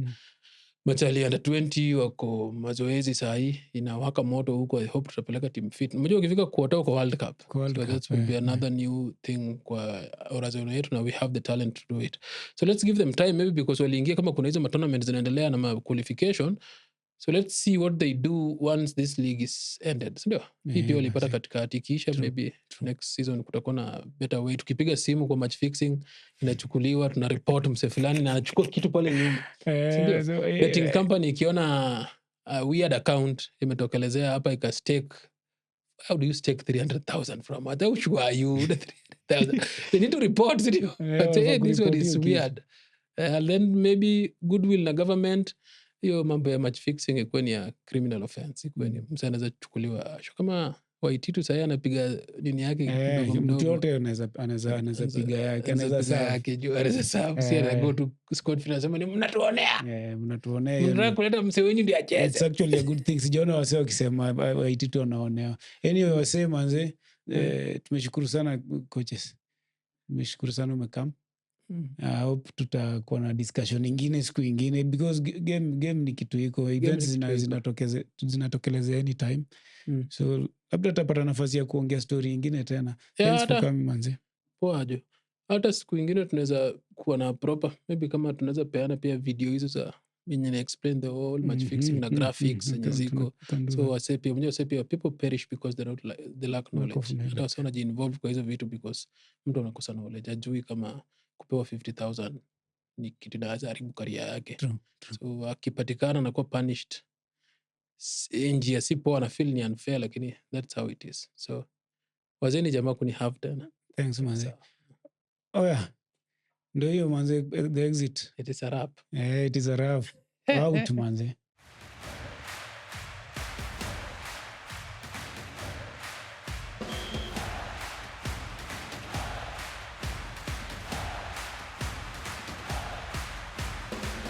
Machali under 20 wako mazoezi sahi, inawaka moto huko. I hope tutapeleka team fit. Unajua ukifika quarter kwa World Cup. So that will be another new thing kwa horizon yetu, na we have the talent to do it. So let's give them time maybe because waliingia kama kuna hizo tournaments zinaendelea na qualification. So let's see what they do once this league is ended. Ndio. Hii ndio walipata katikati, kisha maybe next season kutakuwa na better way. Tukipiga simu kwa match fixing inachukuliwa, tuna report mse fulani na anachukua kitu pale nyuma. Ndio. Betting company ikiona weird account imetokelezea hapa ikastake. How do you stake 300,000 from? How sure are you? 300,000. They need to report. But hey, this one is weird. And then maybe goodwill na government. Hiyo mambo ya match fixing ikuwe ni ya criminal offense, ikuwe ni msa anaweza chukuliwa kama Waititu sasa anapiga nini yake kidogo mdogo. Mtu yote anaweza piga yake, anaweza serve, si ana go to Scott Field anasema ni mnatuonea. Mnatuonea. Mnataka kuleta mse wenyu ndio acheze. It's actually a good thing. Sijaona wase wakisema Waititu wanaonea. Anyway, wase manze, tumeshukuru sana coaches. Tumeshukuru sana umekam. I hope tutakuwa na discussion ingine siku ingine because game ni kitu iko, events zinatokelezea anytime. So labda tutapata nafasi ya kuongea story ingine tena. Thanks for coming manze. Poa jo. Hata siku ingine tunaweza kuwa na proper, maybe kama tunaweza peana pia video hizo za yenye na explain the whole match fixing na graphics zenye ziko. So wasepia people perish because they lack knowledge. Hata wase wanaji-involve kwa hizo vitu because mtu anakosa knowledge. Ajui kama kupewa 50,000 ni kitu inaweza haribu career yake. True. So akipatikana na kuwa punished, njia si poa na feel ni unfair, lakini that's how it is. So wazeni jamaa kuni have tena. Thanks manze. Oh yeah. Ndio hiyo manze, the exit. It is a wrap. It is a wrap. Out manze.